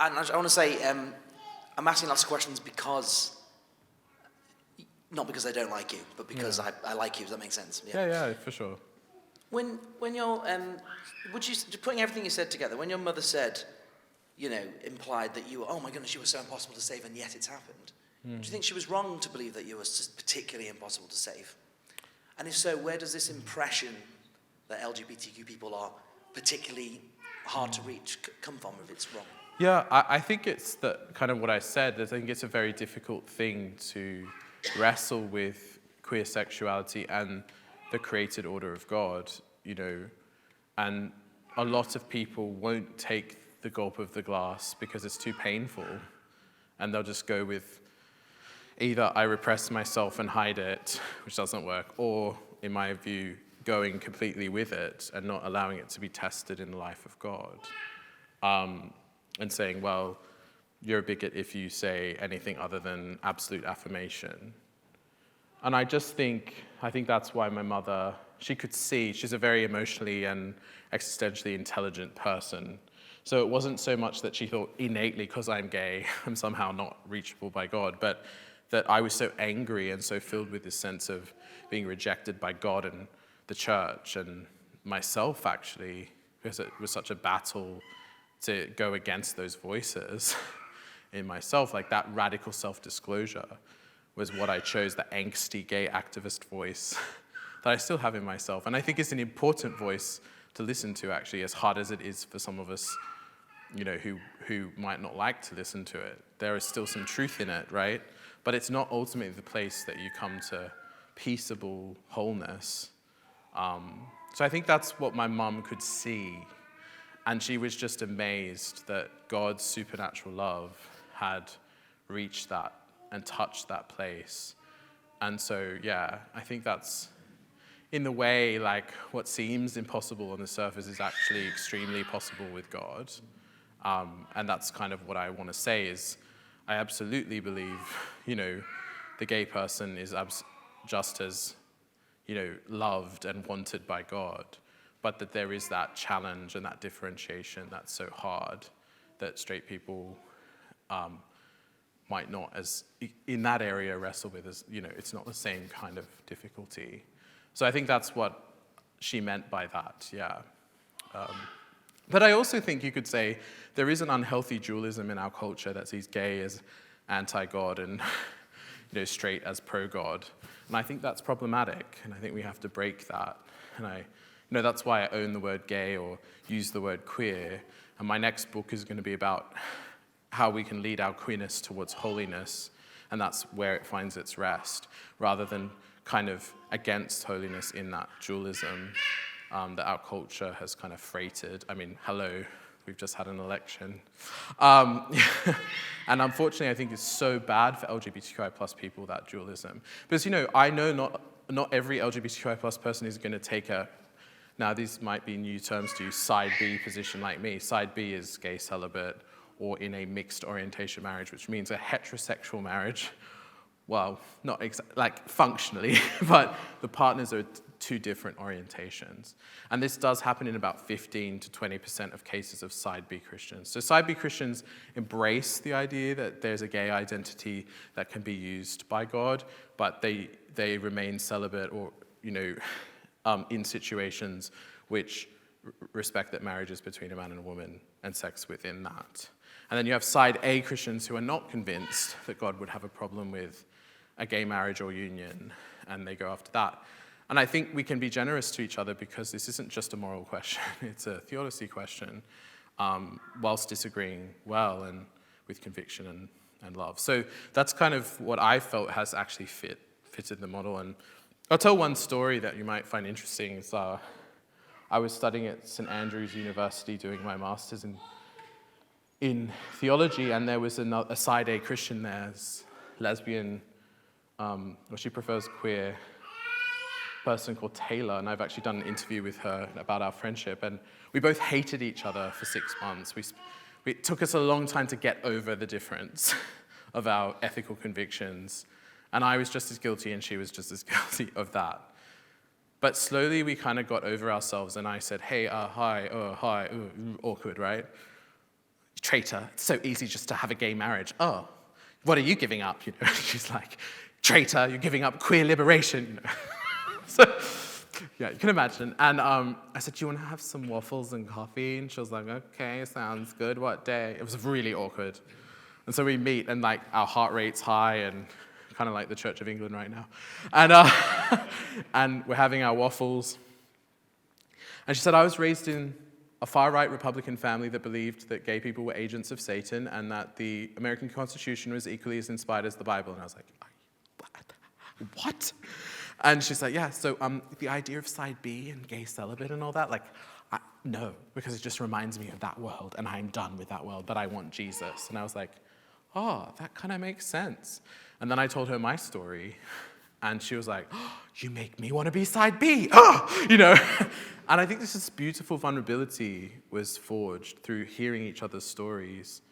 And I want to say, I'm asking lots of questions not because I don't like you, but because I like you. Does that make sense? Yeah, for sure. When you're, putting everything you said together, when your mother said, implied that you were, oh my goodness, you were so impossible to save, and yet it's happened. Do you think she was wrong to believe that you were particularly impossible to save? And if so, where does this impression that LGBTQ people are particularly hard to reach come from if it's wrong? Yeah, I think it's kind of what I said. I think it's a very difficult thing to wrestle with queer sexuality and the created order of God, and a lot of people won't take the gulp of the glass because it's too painful, and they'll just go with either I repress myself and hide it, which doesn't work, or, in my view, going completely with it and not allowing it to be tested in the life of God. And saying, well, you're a bigot if you say anything other than absolute affirmation. And I think that's why my mother, she could see, she's a very emotionally and existentially intelligent person. So it wasn't so much that she thought innately, because I'm gay, I'm somehow not reachable by God, but that I was so angry and so filled with this sense of being rejected by God and the church and myself, actually, because it was such a battle to go against those voices in myself. Like that radical self-disclosure was what I chose, the angsty gay activist voice that I still have in myself. And I think it's an important voice to listen to, actually, as hard as it is for some of us, who might not like to listen to it. There is still some truth in it, right? But it's not ultimately the place that you come to peaceable wholeness. So I think that's what my mum could see. And she was just amazed that God's supernatural love had reached that and touched that place. And so, I think that's, in the way, like what seems impossible on the surface is actually extremely possible with God. And that's kind of what I want to say is, I absolutely believe, the gay person is just as, loved and wanted by God. But that there is that challenge and that differentiation that's so hard that straight people might not, as in that area, wrestle with, as it's not the same kind of difficulty. So I think that's what she meant by that, But I also think you could say there is an unhealthy dualism in our culture that sees gay as anti-God and straight as pro-God. And I think that's problematic, and I think we have to break that. And that's why I own the word gay or use the word queer. And my next book is going to be about how we can lead our queerness towards holiness, and that's where it finds its rest, rather than kind of against holiness in that dualism that our culture has kind of freighted. I mean, hello, we've just had an election. And unfortunately, I think it's so bad for LGBTQI plus people, that dualism. Because, I know not every LGBTQI plus person is going to take now these might be new terms to use, side B position like me. Side B is gay celibate or in a mixed orientation marriage, which means a heterosexual marriage. Well, not functionally, but the partners are two different orientations. And this does happen in about 15 to 20% of cases of side B Christians. So side B Christians embrace the idea that there's a gay identity that can be used by God, but they remain celibate or, in situations which respect that marriage is between a man and a woman and sex within that. And then you have side A Christians who are not convinced that God would have a problem with a gay marriage or union, and they go after that. And I think we can be generous to each other because this isn't just a moral question, it's a theodicy question, whilst disagreeing well and with conviction and love. So that's kind of what I felt has actually fitted the model. And I'll tell one story that you might find interesting. Is, I was studying at St. Andrews University doing my master's in theology, and there was a side A Christian there, lesbian, she prefers queer, person called Taylor, and I've actually done an interview with her about our friendship, and we both hated each other for 6 months. It took us a long time to get over the difference of our ethical convictions, and I was just as guilty and she was just as guilty of that. But slowly we kind of got over ourselves, and I said, hey, hi, awkward, right? traitor, it's so easy just to have a gay marriage. Oh, what are you giving up? You know, she's like, traitor, you're giving up queer liberation. You know? So, yeah, you can imagine. And I said, do you want to have some waffles and coffee? And she was like, okay, sounds good. What day? It was really awkward. And so we meet, and like our heart rate's high, and kind of like the Church of England right now. And, and we're having our waffles. And she said, I was raised in a far-right Republican family that believed that gay people were agents of Satan and that the American Constitution was equally as inspired as the Bible. And I was like, what? And she's like, yeah, so the idea of side B and gay celibate and all that, like, no, because it just reminds me of that world, and I'm done with that world, but I want Jesus. And I was like, oh, that kind of makes sense. And then I told her my story, and she was like, oh, you make me want to be side B, oh! You know? And I think this beautiful vulnerability was forged through hearing each other's stories.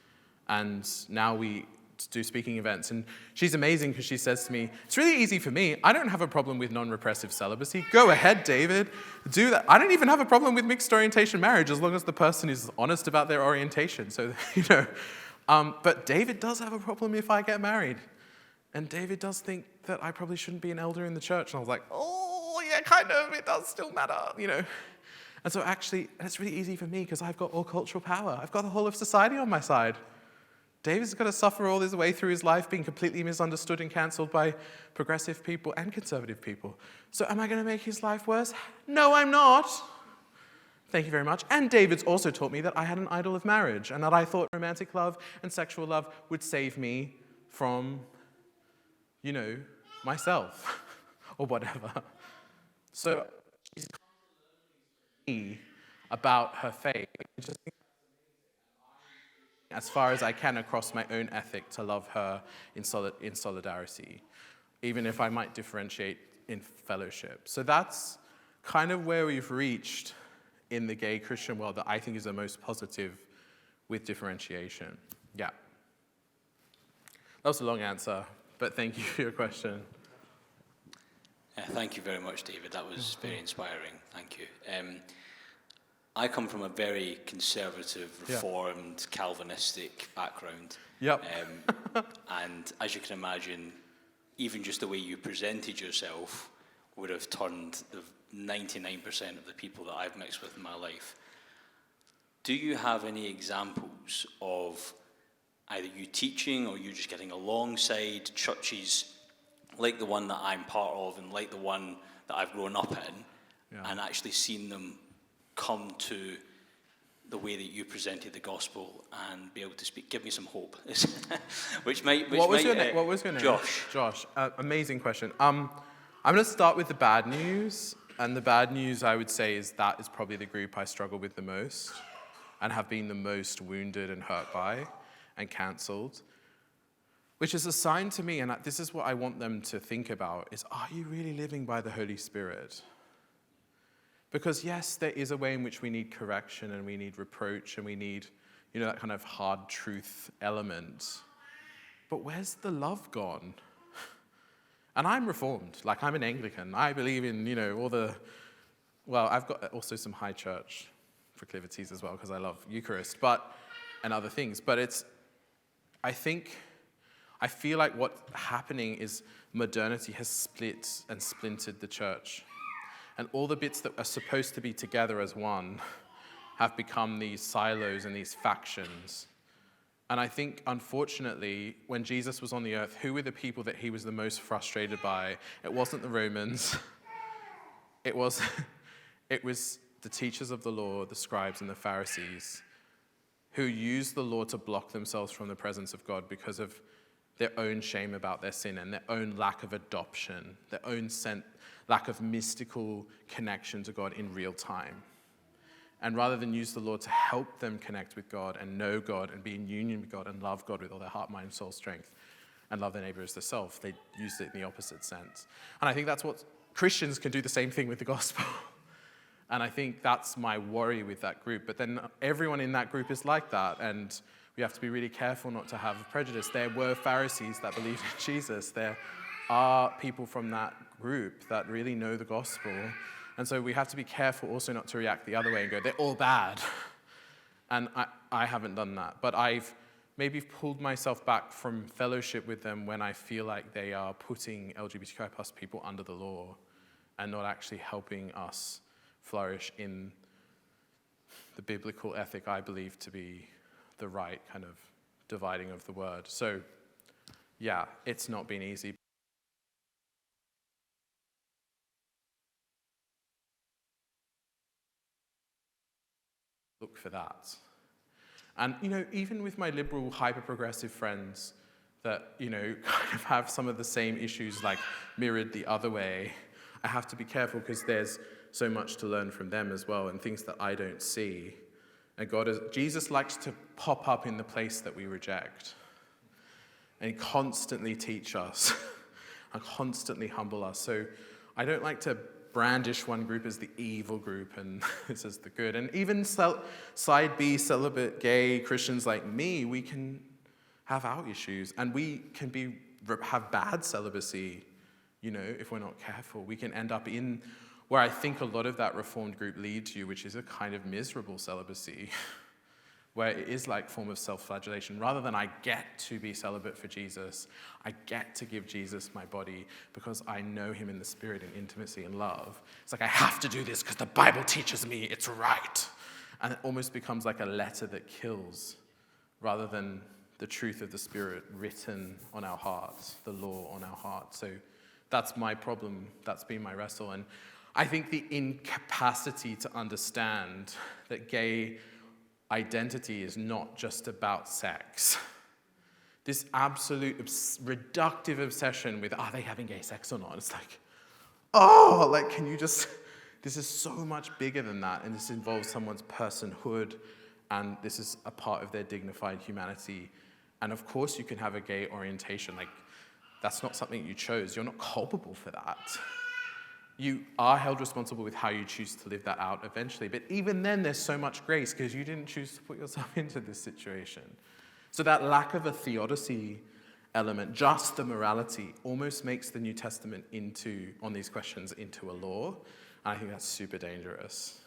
And now we do speaking events. And she's amazing because she says to me, it's really easy for me. I don't have a problem with non-repressive celibacy. Go ahead, David. Do that. I don't even have a problem with mixed orientation marriage as long as the person is honest about their orientation. So, you know. But David does have a problem if I get married. And David does think that I probably shouldn't be an elder in the church. And I was like, oh, yeah, kind of. It does still matter, you know. And so actually, it's really easy for me because I've got all cultural power. I've got the whole of society on my side. David's got to suffer all his way through his life being completely misunderstood and cancelled by progressive people and conservative people. So am I going to make his life worse? No, I'm not. Thank you very much. And David's also taught me that I had an idol of marriage and that I thought romantic love and sexual love would save me from, you know, myself or whatever. So she's me about her faith. As far as I can across my own ethic to love her in solidarity, even if I might differentiate in fellowship. So that's kind of where we've reached in the gay Christian world that I think is the most positive with differentiation. Yeah. That was a long answer, but thank you for your question. Thank you very much, David. That was very inspiring. Thank you. I come from a very conservative, reformed, Calvinistic background. Yep. And as you can imagine, even just the way you presented yourself would have turned the 99% of the people that I've mixed with in my life. Do you have any examples of either you teaching or you just getting alongside churches like the one that I'm part of and like the one that I've grown up in, and actually seeing them come to the way that you presented the gospel and be able to speak? Give me some hope. What was your name? Josh. Josh. Amazing question. I'm going to start with the bad news. And the bad news, I would say, is that is probably the group I struggle with the most and have been the most wounded and hurt by and cancelled. Which is a sign to me, and this is what I want them to think about, is are you really living by the Holy Spirit? Because yes, there is a way in which we need correction and we need reproach and we need, you know, that kind of hard truth element. But where's the love gone? And I'm Reformed, like I'm an Anglican. I believe in, you know, I've got also some high church proclivities as well because I love Eucharist, and other things. But I feel like what's happening is modernity has split and splintered the church. And all the bits that are supposed to be together as one have become these silos and these factions. And I think, unfortunately, when Jesus was on the earth, who were the people that he was the most frustrated by? It wasn't the Romans. It was the teachers of the law, the scribes and the Pharisees, who used the law to block themselves from the presence of God because of their own shame about their sin and their own lack of adoption, their own lack of mystical connection to God in real time. And rather than use the law to help them connect with God and know God and be in union with God and love God with all their heart, mind, soul, strength, and love their neighbor as themselves, they used it in the opposite sense. And I think that's what Christians can do the same thing with the gospel. And I think that's my worry with that group. But then everyone in that group is like that, and we have to be really careful not to have prejudice. There were Pharisees that believed in Jesus. There are people from that group that really know the gospel. And so we have to be careful also not to react the other way and go, they're all bad. And I haven't done that. But I've maybe pulled myself back from fellowship with them when I feel like they are putting LGBTQI plus people under the law and not actually helping us flourish in the biblical ethic I believe to be the right kind of dividing of the word. So, yeah, it's not been easy. Look for that. And, even with my liberal, hyper-progressive friends that, kind of have some of the same issues, like, mirrored the other way, I have to be careful because there's so much to learn from them as well and things that I don't see. And Jesus likes to pop up in the place that we reject and constantly teach us and constantly humble us. So I don't like to brandish one group as the evil group and this is the good. And even side B, celibate, gay Christians like me, we can have our issues and we can have bad celibacy, if we're not careful. We can end up in where I think a lot of that Reformed group leads you, which is a kind of miserable celibacy, where it is like a form of self-flagellation. Rather than I get to be celibate for Jesus, I get to give Jesus my body because I know him in the spirit and intimacy and love. It's like I have to do this because the Bible teaches me it's right. And it almost becomes like a letter that kills rather than the truth of the Spirit written on our hearts, the law on our hearts. So that's my problem. That's been my wrestle. And I think the incapacity to understand that gay identity is not just about sex. This absolute reductive obsession with, are they having gay sex or not? It's like, can you just, this is so much bigger than that, and this involves someone's personhood, and this is a part of their dignified humanity. And of course you can have a gay orientation, that's not something you chose. You're not culpable for that. You are held responsible with how you choose to live that out eventually. But even then, there's so much grace because you didn't choose to put yourself into this situation. So that lack of a theodicy element, just the morality, almost makes the New Testament on these questions into a law. And I think that's super dangerous.